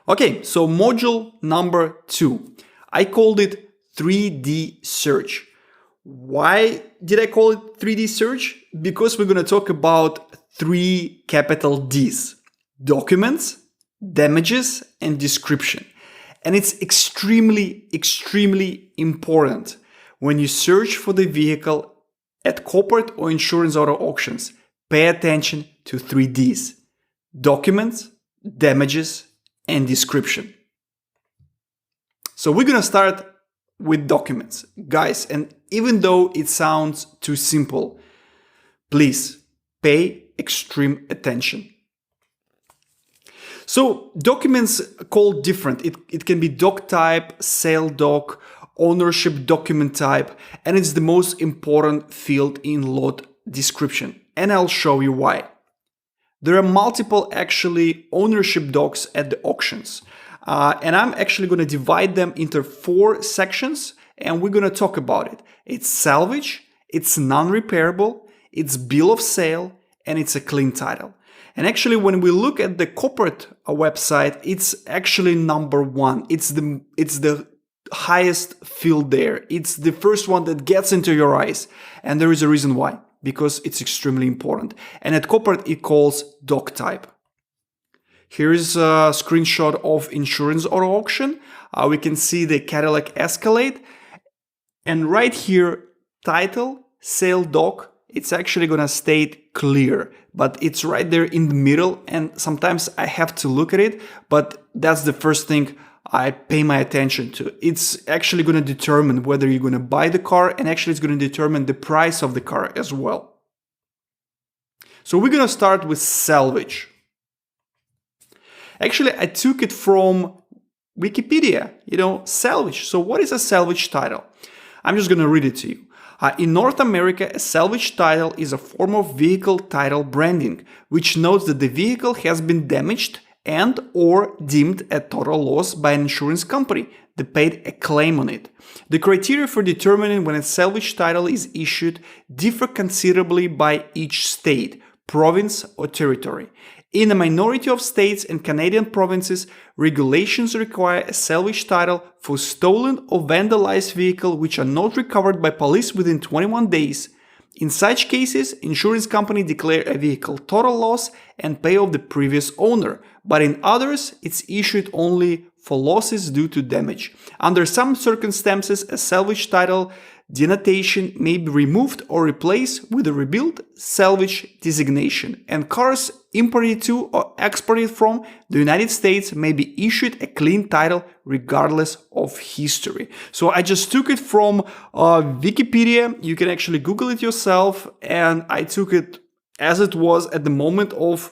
Okay, so module number 2. I called it 3D search. Why did I call it 3D search? Because we're going to talk about 3 capital Ds: documents, damages, and description. And it's extremely important when you search for the vehicle at Copart or insurance auto auctions. Pay attention to 3 Ds: documents, damages, and description. So we're going to start with documents, guys. And even though it sounds too simple, please pay extreme attention. So documents are called different. It can be doc type, sale doc, ownership document type, and it's the most important field in lot description. And I'll show you why. There are multiple actually ownership docs at the auctions. And I'm actually going to divide them into 4 sections, and we're going to talk about it. It's salvage, it's non-repairable, it's bill of sale, and it's a clean title. And actually, when we look at the Copart website, it's actually number 1. It's the highest field there. It's the first one that gets into your eyes. And there is a reason why, because it's extremely important. And at Copart, it calls doc type. Here is a screenshot of insurance auto auction. We can see the Cadillac Escalade. And right here, title, sale doc, it's actually going to state clear, but it's right there in the middle. And sometimes I have to look at it, but that's the first thing I pay my attention to. It's actually going to determine whether you're going to buy the car, and actually it's going to determine the price of the car as well. So we're going to start with salvage. Actually, I took it from Wikipedia, salvage. So what is a salvage title? I'm just going to read it to you. In North America, a salvage title is a form of vehicle title branding, which notes that the vehicle has been damaged and or deemed a total loss by an insurance company that paid a claim on it. The criteria for determining when a salvage title is issued differ considerably by each state, province, or territory. In a minority of states and Canadian provinces, regulations require a salvage title for stolen or vandalized vehicles which are not recovered by police within 21 days. In such cases, insurance companies declare a vehicle total loss and pay off the previous owner, but in others, it's issued only for losses due to damage. Under some circumstances, a salvage title denotation may be removed or replaced with a rebuilt salvage designation, and cars imported to or exported from the United States may be issued a clean title regardless of history. So I just took it from Wikipedia. You can actually Google it yourself, and I took it as it was at the moment of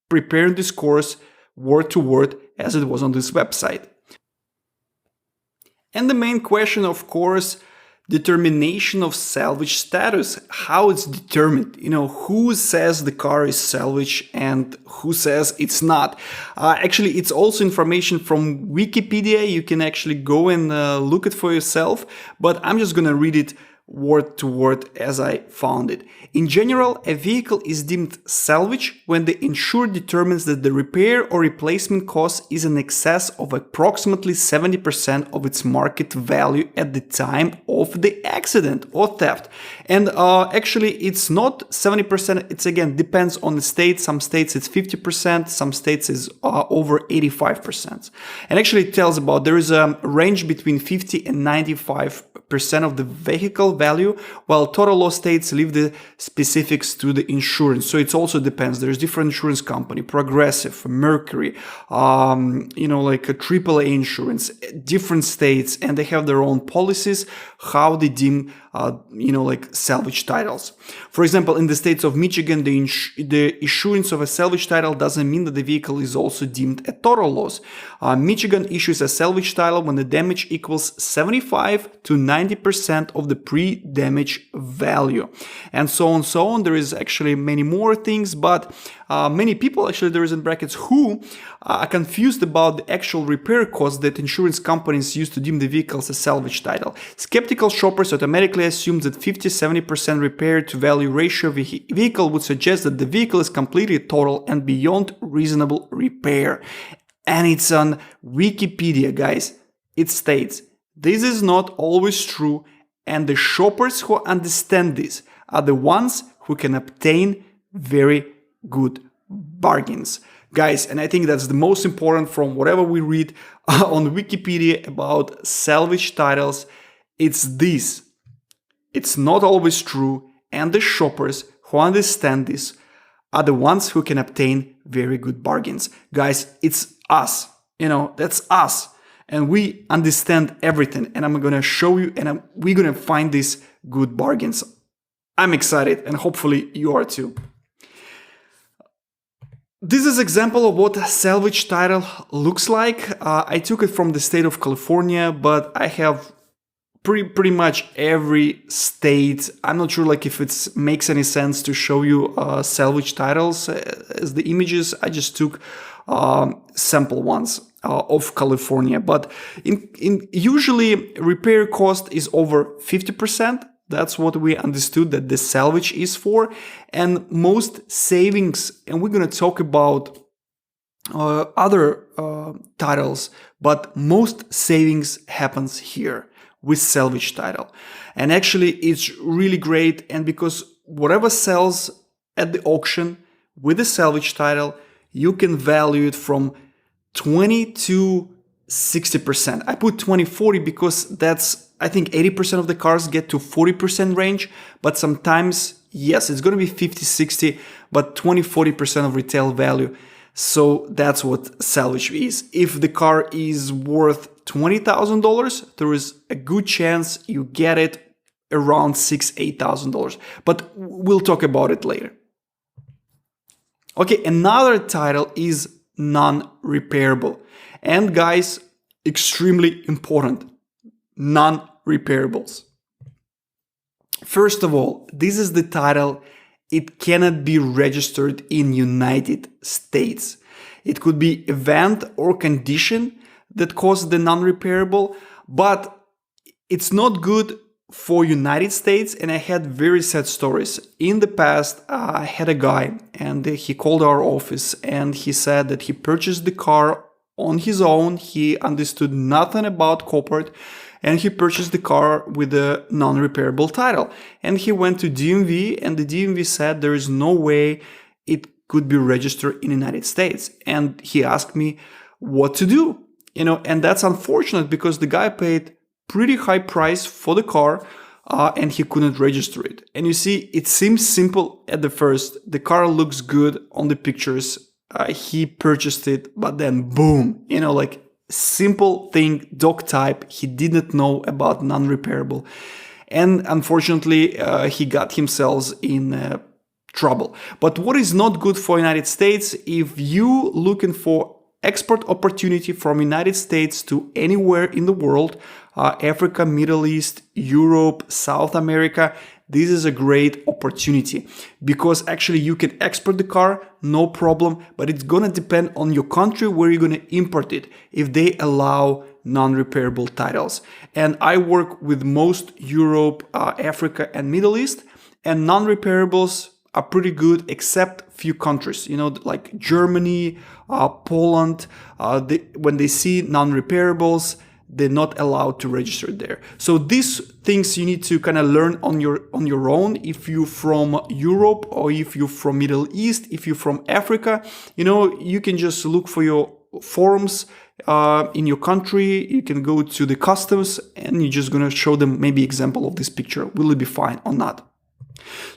preparing this course, word to word, as it was on this website. And the main question, of course, determination of salvage status, how it's determined, who says the car is salvage and who says it's not. Actually, it's also information from Wikipedia. You can actually go and look it for yourself, but I'm just going to read it word to word as I found it. In general, a vehicle is deemed salvage when the insured determines that the repair or replacement cost is in excess of approximately 70% of its market value at the time of the accident or theft. And actually, it's not 70%. It's again depends on the state. Some states it's 50%. Some states is over 85%. And actually, it tells about there is a range between 50 and 95% of the vehicle value, while total loss states leave the specifics to the insurance. So it also depends. There's different insurance company, Progressive, Mercury, like a AAA insurance, different states, and they have their own policies, how they deem, salvage titles. For example, in the states of Michigan, the issuance of a salvage title doesn't mean that the vehicle is also deemed a total loss. Michigan issues a salvage title when the damage equals 75 to 90% of the pre-damage value, and so on. There is actually many more things, but many people, actually there is in brackets, who are confused about the actual repair costs that insurance companies use to deem the vehicle as a salvage title. Skeptical shoppers automatically assume that 50-70% repair to value ratio of a vehicle would suggest that the vehicle is completely total and beyond reasonable repair. And it's on Wikipedia, guys. It states, this is not always true, and the shoppers who understand this are the ones who can obtain very good bargains. Guys, and I think that's the most important from whatever we read on Wikipedia about salvage titles. It's this. It's not always true, and the shoppers who understand this are the ones who can obtain very good bargains. Guys, it's us. That's us. And we understand everything. And I'm going to show you, and we're going to find these good bargains. I'm excited, and hopefully you are too. This is an example of what a salvage title looks like. I took it from the state of California, but I have pretty much every state. I'm not sure if it makes any sense to show you salvage titles as the images. I just took sample ones of California, but in usually repair cost is over 50%. That's what we understood that the salvage is for. And most savings, and we're going to talk about other titles, but most savings happens here with salvage title. And actually it's really great. And because whatever sells at the auction with the salvage title, you can value it from 20 to 60%. I put 20-40 because that's, I think 80% of the cars get to 40% range, but sometimes, yes, it's going to be 50-60, but 20-40% of retail value. So that's what salvage is. If the car is worth $20,000, there is a good chance you get it around $6,000-8,000, but we'll talk about it later. Okay, another title is non-repairable. And guys, extremely important, non-repairables. First of all, this is the title. It cannot be registered in United States. It could be event or condition that causes the non-repairable, but it's not good for United States. And I had very sad stories. In the past, I had a guy and he called our office and he said that he purchased the car on his own. He understood nothing about Copart, and he purchased the car with a non-repairable title. And he went to DMV, and the DMV said there is no way it could be registered in the United States. And he asked me what to do, and that's unfortunate because the guy paid pretty high price for the car and he couldn't register it. And you see, it seems simple at the first. The car looks good on the pictures. He purchased it, but then boom, simple thing, dog type. He didn't know about non-repairable. And unfortunately, he got himself in trouble. But what is not good for United States, if you looking for export opportunity from United States to anywhere in the world, Africa, Middle East, Europe, South America, this is a great opportunity because actually you can export the car, no problem, but it's going to depend on your country where you're going to import it if they allow non-repairable titles. And I work with most Europe, Africa, and Middle East, and non-repairables are pretty good except few countries, like Germany, Poland. When they see non-repairables, they're not allowed to register there. So these things you need to kind of learn on your own. If you're from Europe or if you're from Middle East, if you're from Africa, you can just look for your forums in your country. You can go to the customs and you're just going to show them maybe example of this picture. Will it be fine or not?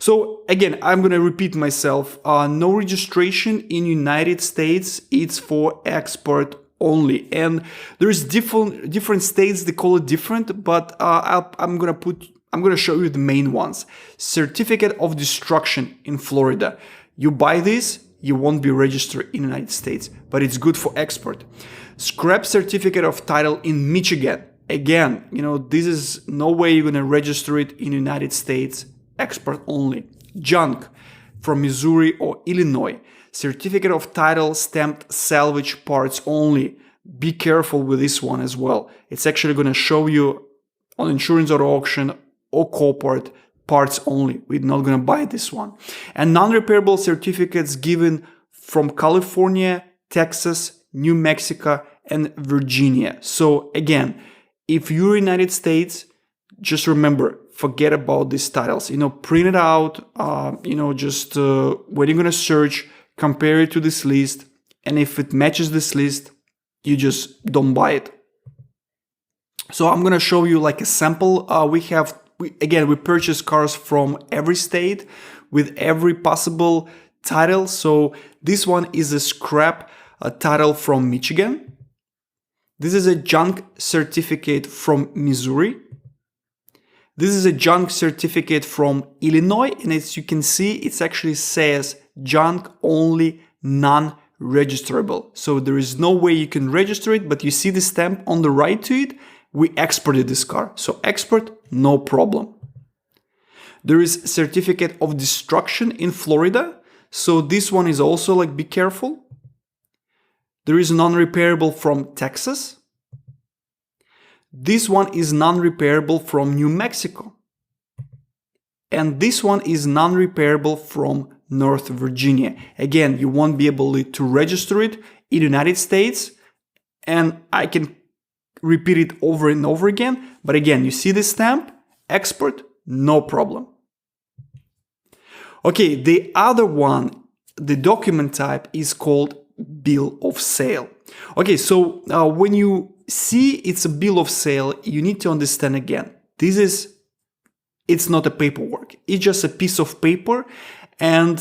So again, I'm going to repeat myself. No registration in United States. It's for export only. And there's different states, they call it different, but I'm going to show you the main ones. Certificate of destruction in Florida. You buy this, you won't be registered in the United States, but it's good for export. Scrap certificate of title in Michigan. Again, this is no way you're going to register it in the United States. Export only. Junk from Missouri or Illinois. Certificate of title stamped salvage parts only. Be careful with this one as well. It's actually going to show you on Insurance Auto Auction or Copart parts only. We're not going to buy this one. And non-repairable certificates given from California, Texas, New Mexico, and Virginia. So again, if you're United States, just remember, forget about these titles. Print it out, just when you're going to search, compare it to this list. And if it matches this list, you just don't buy it. So I'm going to show you like a sample. We purchase cars from every state with every possible title. So this one is a scrap title from Michigan. This is a junk certificate from Missouri. This is a junk certificate from Illinois. And as you can see, it actually says junk only, non-registerable. So there is no way you can register it, but you see the stamp on the right to it. We exported this car. So export, no problem. There is certificate of destruction in Florida. So this one is also like, be careful. There is non-repairable from Texas. This one is non-repairable from New Mexico. And this one is non-repairable from North Virginia. Again, you won't be able to register it in the United States. And I can repeat it over and over again. But again, you see the stamp, export, no problem. Okay, the other one, the document type is called bill of sale. Okay, so when you see it's a bill of sale, you need to understand again, it's not a paperwork. It's just a piece of paper, and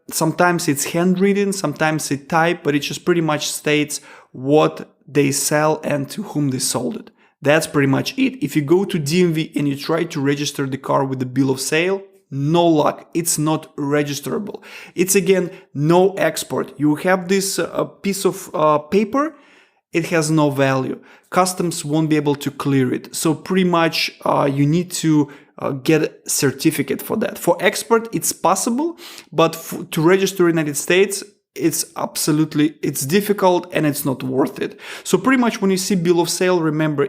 sometimes it's handwritten, sometimes it's typed, but it just pretty much states what they sell and to whom they sold it. That's pretty much it. If you go to DMV and you try to register the car with the bill of sale, no luck. It's not registerable. It's again, no export. You have this piece of paper. It has no value. Customs won't be able to clear it. So pretty much you need to get a certificate for that. For export, it's possible, but to register in the United States, it's difficult and it's not worth it. So pretty much when you see bill of sale, remember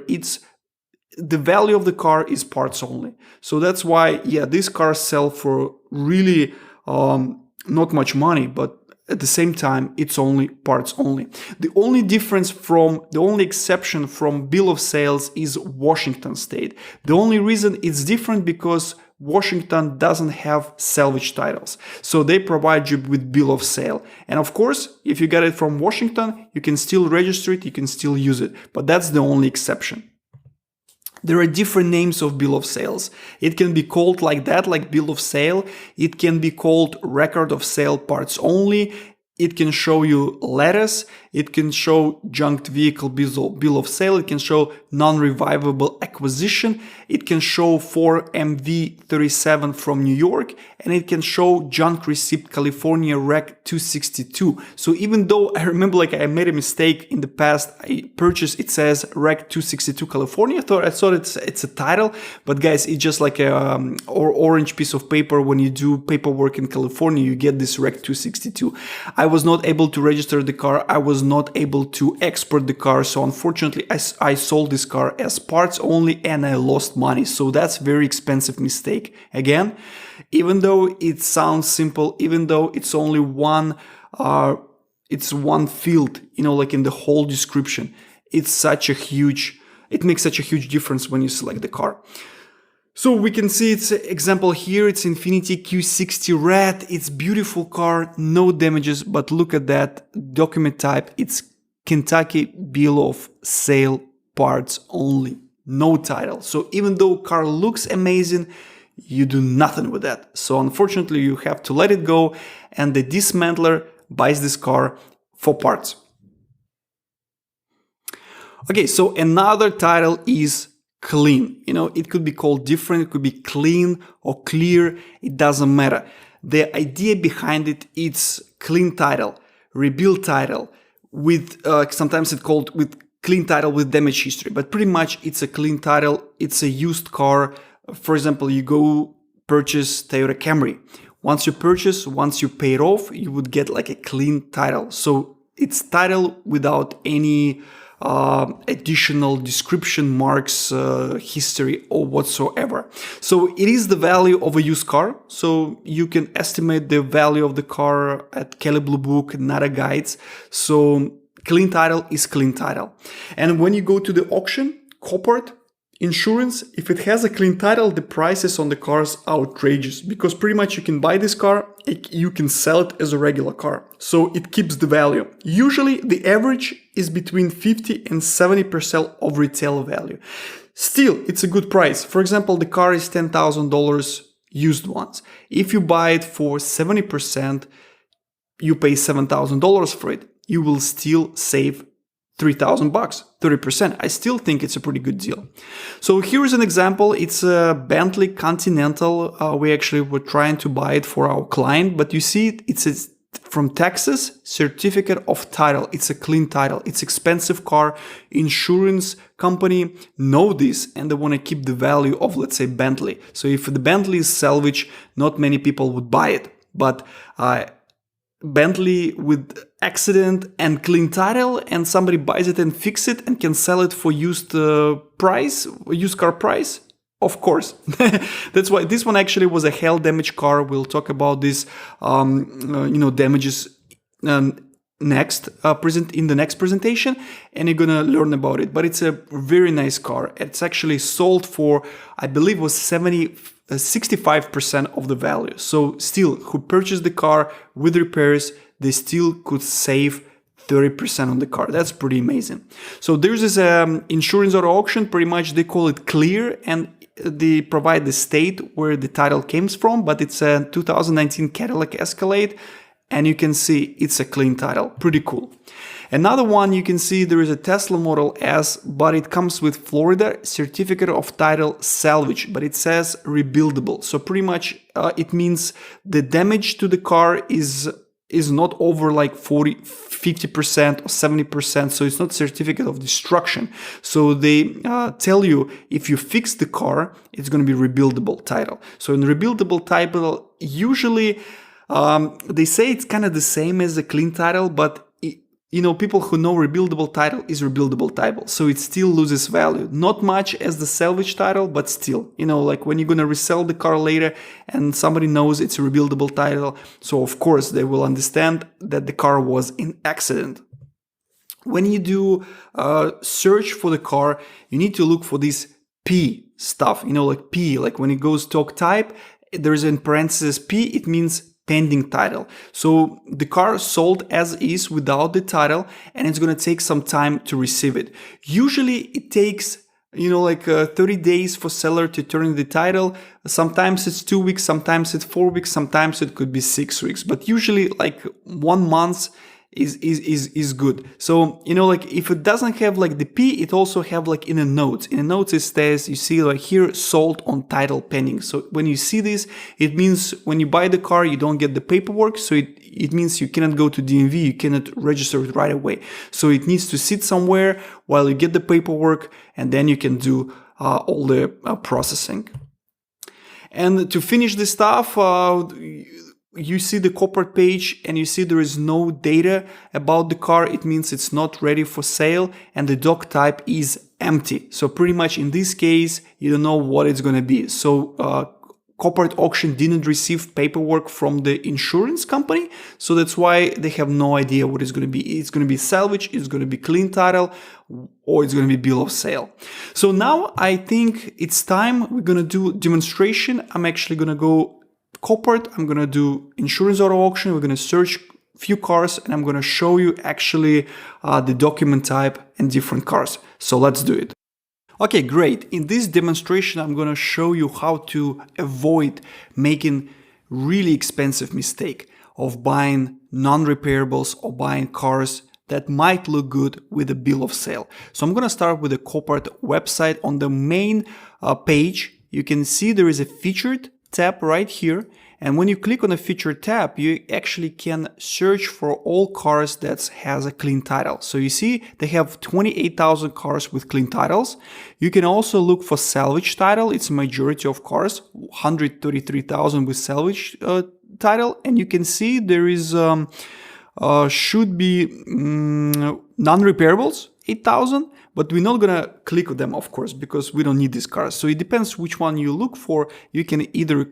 the value of the car is parts only. So that's why, these cars sell for really not much money, but at the same time, it's only parts only. The only exception from bill of sales is Washington state. The only reason it's different because Washington doesn't have salvage titles. So they provide you with bill of sale. And of course, if you get it from Washington, you can still register it, you can still use it. But that's the only exception. There are different names of bill of sales. It can be called like that, like bill of sale. It can be called record of sale parts only. It can show you letters. It can show junked vehicle bill of sale. It can show non-revivable acquisition. It can show 4MV37 from New York. And it can show junk receipt California Rec 262. So even though I remember I made a mistake in the past, I purchased, it says Rec 262 California. I thought it's a title, but guys, it's just like a orange piece of paper. When you do paperwork in California, you get this Rec 262. I was not able to register the car. I was not able to export the car. So unfortunately, I sold this car as parts only and I lost money. So that's very expensive mistake. Again, even though it sounds simple, even though it's only one field, like in the whole description, it makes such a huge difference when you select the car. So we can see its example here. It's Infiniti Q60 Red. It's beautiful car, no damages, but look at that document type. It's Kentucky bill of sale parts only, no title. So even though car looks amazing, you do nothing with that. So unfortunately, you have to let it go, and the dismantler buys this car for parts. Okay, so another title is clean. It could be called different. It could be clean or clear. It doesn't matter. The idea behind it, it's clean title, rebuild title with, sometimes it's called with clean title with damage history, but pretty much it's a clean title. It's a used car. For example, you go purchase Toyota Camry. Once you pay it off, you would get like a clean title. So it's title without any additional description marks, history or whatsoever. So it is the value of a used car. So you can estimate the value of the car at Kelley Blue Book, NADA guides. So Clean title is clean title. And when you go to the auction, Copart Insurance, if it has a clean title, the prices on the cars are outrageous, because pretty much you can buy this car, you can sell it as a regular car. So it keeps the value. Usually the average is between 50 and 70% of retail value. Still, it's a good price. For example, the car is $10,000 used ones. If you buy it for 70%, you pay $7,000 for it. You will still save $3,000, 30%. I still think it's a pretty good deal. So here's an example. It's a Bentley Continental. We actually were trying to buy it for our client, but you see it's from Texas, certificate of title. It's a clean title. It's expensive car. Insurance company know this and they want to keep the value of, let's say, Bentley. So if the Bentley is salvage, not many people would buy it, but Bentley with accident and clean title, and somebody buys it and fix it and can sell it for used car price. Of course. That's why this one actually was a hail damage car. We'll talk about this, damages next in the next presentation, and you're gonna learn about it. But it's a very nice car. It's actually sold for, I believe, was 65% of the value. So still, who purchased the car with repairs, they still could save 30% on the car. That's pretty amazing. So there's this insurance auto auction. Pretty much they call it clear, and they provide the state where the title came from, but it's a 2019 Cadillac Escalade, and you can see it's a clean title. Pretty cool. Another one, you can see there is a Tesla Model S, but it comes with Florida certificate of title salvage, but it says rebuildable. So pretty much it means the damage to the car is not over like 50% or 70%. So it's not certificate of destruction. So they tell you if you fix the car, it's going to be rebuildable title. So in rebuildable title, usually they say it's kind of the same as a clean title, but people who know rebuildable title is rebuildable title. So it still loses value. Not much as the salvage title, but still, like when you're going to resell the car later and somebody knows it's a rebuildable title. So of course they will understand that the car was in accident. When you do search for the car, you need to look for this P stuff, like P, like when it goes talk type, there's in parentheses P, it means pending title. So the car sold as is without the title, and it's going to take some time to receive it. Usually it takes 30 days for seller to turn the title. Sometimes it's 2 weeks, sometimes it's 4 weeks, sometimes it could be 6 weeks, but usually like 1 month is good. So if it doesn't have like the P, it also have like in the notes it says, you see like here, sold on title pending. So when you see this, it means when you buy the car you don't get the paperwork, so it means you cannot go to DMV, you cannot register it right away. So it needs to sit somewhere while you get the paperwork, and then you can do all the processing. And to finish the stuff, you see the Copart page and you see there is no data about the car. It means it's not ready for sale, and the doc type is empty. So pretty much in this case, you don't know what it's going to be. So Copart auction didn't receive paperwork from the insurance company. So that's why they have no idea what it's going to be. It's going to be salvage, it's going to be clean title, or it's going to be bill of sale. So now I think it's time we're going to do demonstration. I'm actually going to go Copart, I'm going to do insurance auto auction, we're going to search few cars, and I'm going to show you actually the document type and different cars. So let's do it. Okay, great. In this demonstration, I'm going to show you how to avoid making really expensive mistake of buying non-repairables or buying cars that might look good with a bill of sale. So I'm going to start with the Copart website. On the main page, you can see there is a featured tab right here, and when you click on the featured tab, you actually can search for all cars that has a clean title. So you see they have 28,000 cars with clean titles. You can also look for salvage title. It's a majority of cars, 133,000 with salvage title, and you can see there is should be non-repairables, 8,000, but we're not gonna click on them, of course, because we don't need these cars. So it depends which one you look for. You can either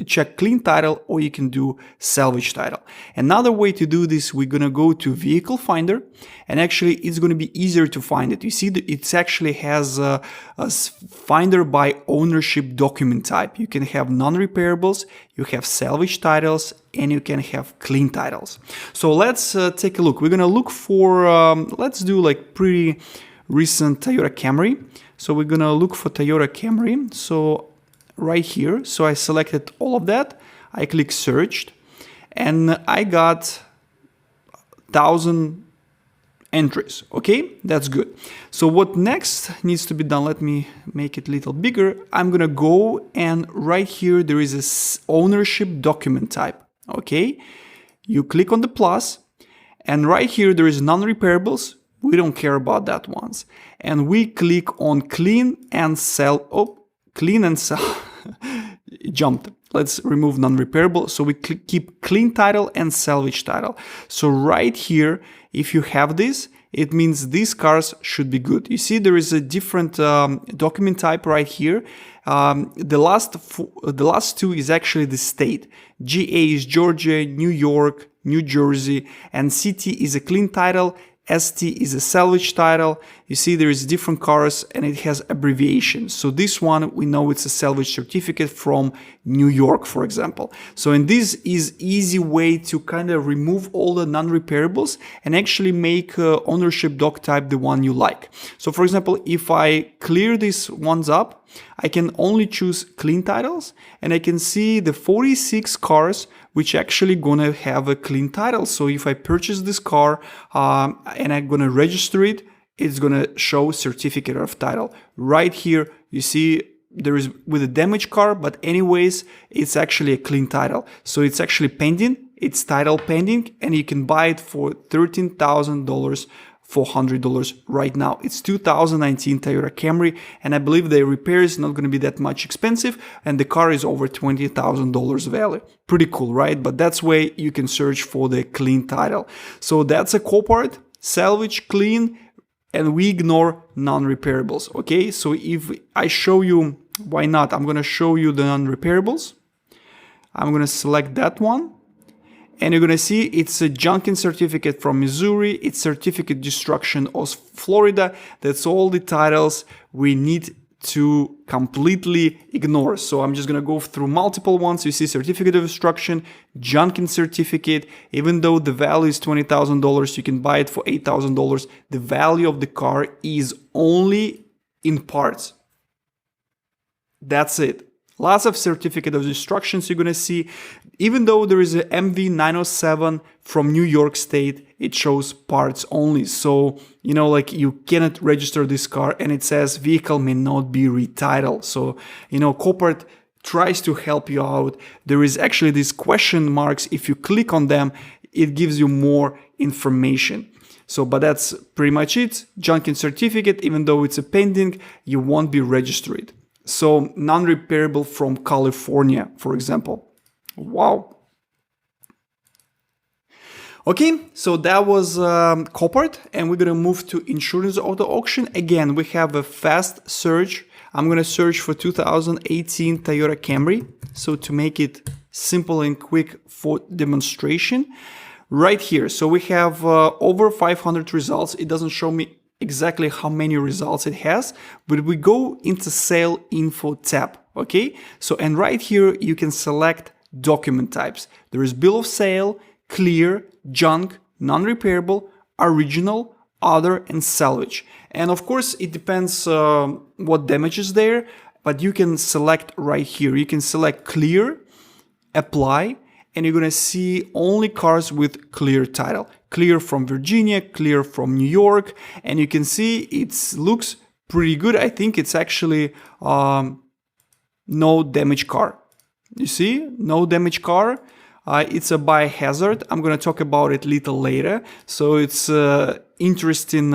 check clean title or you can do salvage title. Another way to do this, we're gonna go to vehicle finder, and actually it's gonna be easier to find it. You see that it actually has a finder by ownership document type. You can have non-repairables, you have salvage titles, and you can have clean titles. So let's take a look. We're gonna look for, let's do like pretty recent Toyota Camry. So we're gonna look for Toyota Camry. So right here, so I selected all of that. I click searched, and I got 1,000 entries. Okay, that's good. So what next needs to be done? Let me make it a little bigger. I'm gonna go, and right here there is a ownership document type. Okay, you click on the plus, and right here there is non-repairables. We don't care about that ones, and we click on clean and sell. Oh, clean and sell. It jumped. Let's remove non-repairable. So we keep clean title and salvage title. So right here, if you have this, it means these cars should be good. You see, there is a different document type right here. The last two is actually the state. GA is Georgia, New York, New Jersey, and CT is a clean title. ST is a salvage title. You see there is different cars and it has abbreviations. So this one, we know it's a salvage certificate from New York, for example. So and this is easy way to kind of remove all the non-repairables and actually make ownership doc type the one you like. So for example, if I clear these ones up, I can only choose clean titles, and I can see the 46 cars which actually gonna have a clean title. So if I purchase this car and I'm gonna register it, it's gonna show certificate of title. Right here, you see there is with a damaged car, but anyways, it's actually a clean title. So it's actually pending, it's title pending, and you can buy it for $13,000. $400 right now. It's 2019 Toyota Camry, and I believe the repair is not going to be that much expensive, and the car is over $20,000 value. Pretty cool, right? But that's way you can search for the clean title. So that's a Copart, salvage, clean, and we ignore non-repairables. Okay, so if I show you, why not? I'm going to show you the non-repairables. I'm going to select that one. And you're going to see it's a junking certificate from Missouri. It's certificate destruction of Florida. That's all the titles we need to completely ignore. So I'm just going to go through multiple ones. You see certificate of destruction, junking certificate. Even though the value is $20,000, you can buy it for $8,000. The value of the car is only in parts. That's it. Lots of certificate of destructions you're going to see. Even though there is a MV907 from New York State, it shows parts only. So, you know, like you cannot register this car, and it says vehicle may not be retitled. So, you know, Copart tries to help you out. There is actually these question marks. If you click on them, it gives you more information. So, but that's pretty much it. Junking certificate, even though it's a pending, you won't be registered. So non-repairable from California, for example. Wow. Okay, so that was Copart, and we're gonna move to insurance auto auction. Again, we have a fast search. I'm gonna search for 2018 Toyota Camry. So to make it simple and quick for demonstration, right here. So we have over 500 results. It doesn't show me exactly how many results it has, but we go into sale info tab. Okay, so and right here you can select document types. There is bill of sale, clear, junk, non-repairable, original, other, and salvage. And of course it depends what damage is there, but you can select right here. You can select clear, apply, and you're gonna see only cars with clear title. Clear from Virginia, clear from New York, and you can see it looks pretty good. I think it's actually no damage car. You see, no damage car. It's a biohazard. I'm gonna talk about it a little later. So it's interesting.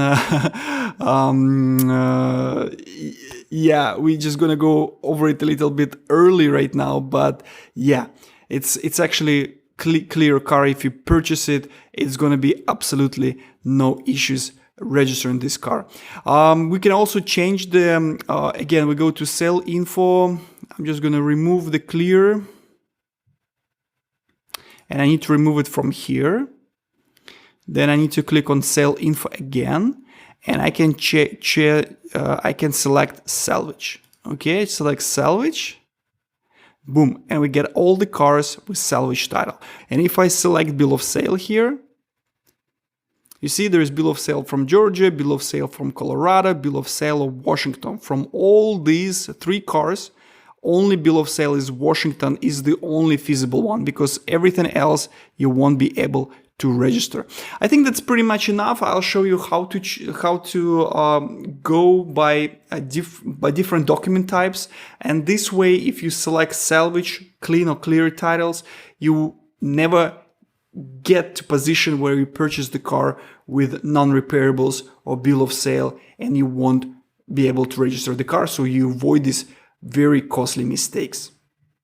Yeah, we're just gonna go over it a little bit early right now, but yeah, it's actually clear car. If you purchase it, it's going to be absolutely no issues registering this car. We can also change the, again, we go to sale info. I'm just going to remove the clear. And I need to remove it from here. Then I need to click on sale info again. And I can I can select salvage. Okay, select salvage. Boom. And we get all the cars with salvage title. And if I select bill of sale here, you see there is bill of sale from Georgia, bill of sale from Colorado, bill of sale of Washington. From all these 3 cars, only bill of sale is Washington is the only feasible one, because everything else you won't be able to register. I think that's pretty much enough. I'll show you how to go by different document types, and this way, if you select salvage, clean or clear titles, you never get to position where you purchase the car with non-repairables or bill of sale, and you won't be able to register the car, so you avoid these very costly mistakes.